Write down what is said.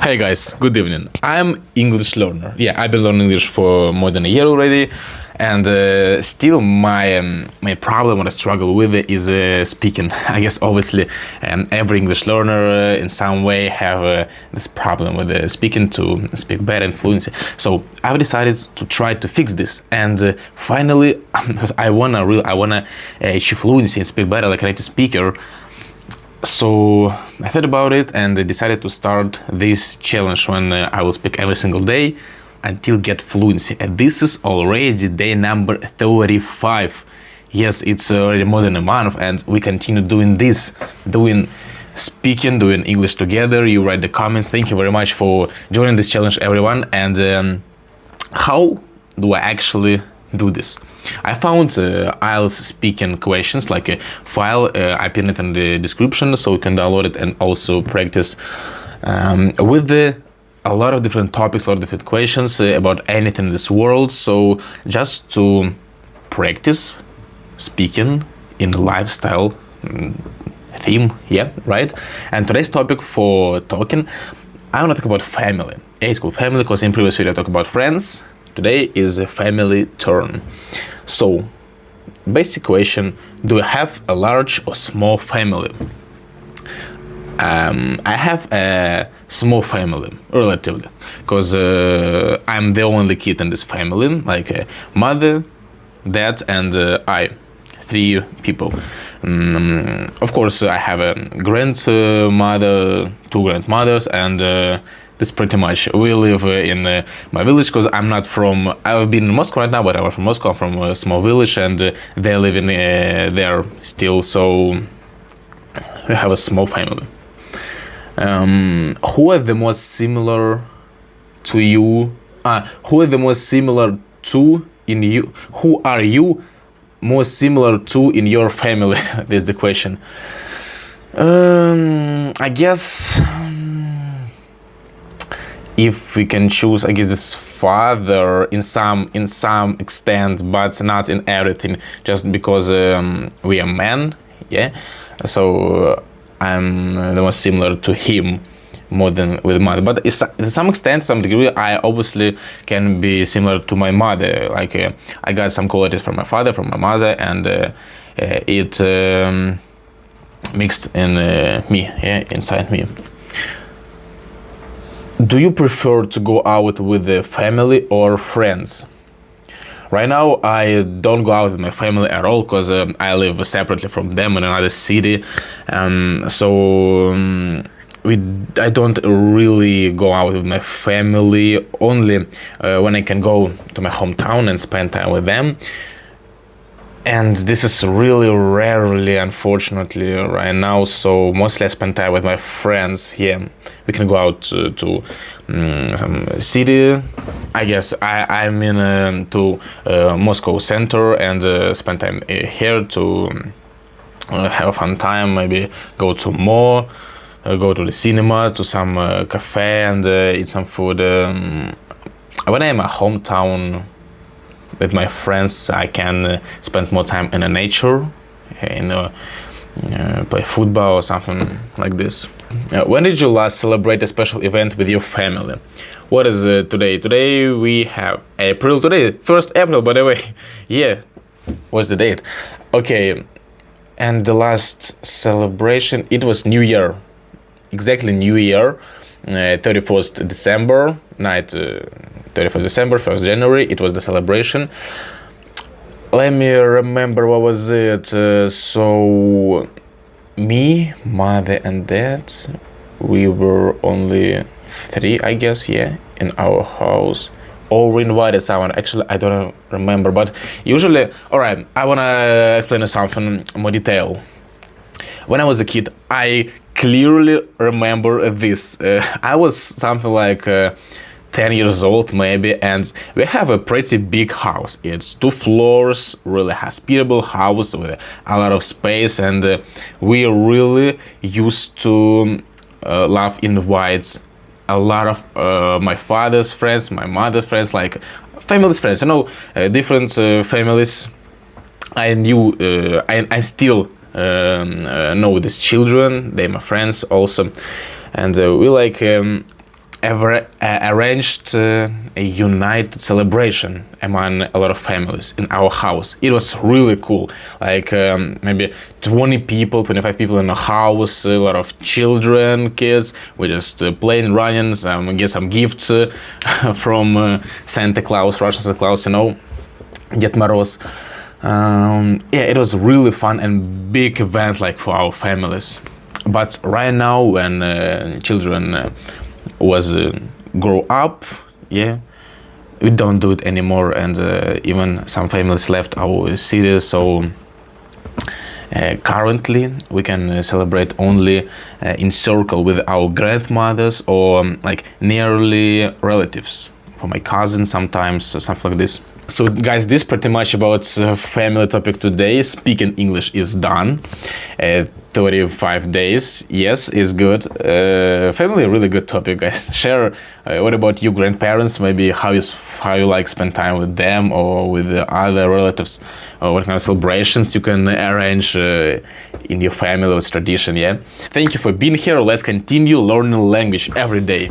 Hey guys, good evening. I'm English learner. Yeah, I've been learning English for more than a year already, and still my problem, what I struggle with is speaking. I guess obviously every English learner in some way have this problem with speaking, to speak better and fluency. So I've decided to try to fix this, and finally, because I wanna achieve fluency and speak better like a native speaker. So I thought about it and decided to start this challenge when I will speak every single day until get fluency. And this is already day number 35. Yes, it's already more than a month, and we continue doing this, doing English together. You write the comments. Thank you very much for joining this challenge, everyone. And how do I actually do this? I found IELTS speaking questions, like a file. I pinned it in the description so you can download it and also practice with a lot of different topics, a lot of different questions about anything in this world. So just to practice speaking in the lifestyle theme, yeah, right? And today's topic for talking, I want to talk about family. Yeah, it's called family because in previous video I talked about friends. Today is a family turn. So, basic question: do you have a large or small family? I have a small family, relatively, because I'm the only kid in this family, like a mother, dad, and I, 3 people. Of course, I have a grandmother, 2 grandmothers, and that's pretty much. We live in my village because I've been in Moscow right now, but I'm from Moscow. I'm from a small village, and they live in there still. So we have a small family. Who are the most similar to you? Who are the most similar to in you? Who are you most similar to in your family? That's the question. I guess. If we can choose, I guess this father in some extent, but not in everything, just because we are men, yeah. So I'm the most similar to him more than with mother. But to some extent, some degree, I obviously can be similar to my mother. Like I got some qualities from my father, from my mother, and it mixed in me, yeah, inside me. Do you prefer to go out with the family or friends? Right now, I don't go out with my family at all because I live separately from them in another city. So I don't really go out with my family, only when I can go to my hometown and spend time with them. And this is really rarely, unfortunately, right now. So mostly I spend time with my friends here. We can go out to some city. I guess I'm in to Moscow center and spend time here to have a fun time. Maybe go to mall, go to the cinema, to some cafe and eat some food. When I'm at hometown with my friends, I can spend more time in the nature, play football or something like this. When did you last celebrate a special event with your family? What is today? Today we have April. Today, 1st April, by the way. Yeah, what's the date? Okay, and the last celebration, it was New Year. Exactly New Year, 31st December night. 31st December, 1st January, it was the celebration. Let me remember what was it. So, me, mother and dad, we were only 3, I guess, yeah, in our house. Or we invited someone. Actually, I don't remember, but usually, alright, I wanna explain something more detail. When I was a kid, I clearly remember this. I was something like 10 years old maybe, and we have a pretty big house. It's 2 floors, really hospitable house with a lot of space, and we really used to love invite a lot of my father's friends, my mother's friends, like family's friends, different families. I knew, I still know these children, they're my friends also, and we like ever arranged a united celebration among a lot of families in our house. It was really cool. Like maybe 20 people, 25 people in the house, a lot of children, kids. We just playing, running, get some gifts from Santa Claus, Russian Santa Claus, you know, Ded Moroz. Yeah, it was really fun and big event like for our families. But right now, when children was grow up, yeah, we don't do it anymore, and even some families left our city. So currently, we can celebrate only in circle with our grandmothers or like nearly relatives. For my cousin, sometimes something like this. So guys, this pretty much about family topic today. Speaking English is done. 35 days, yes, is good. Family, really good topic, guys. Share what about you, grandparents? Maybe how you like spend time with them or with the other relatives, or what kind of celebrations you can arrange in your family or tradition. Yeah. Thank you for being here. Let's continue learning language every day.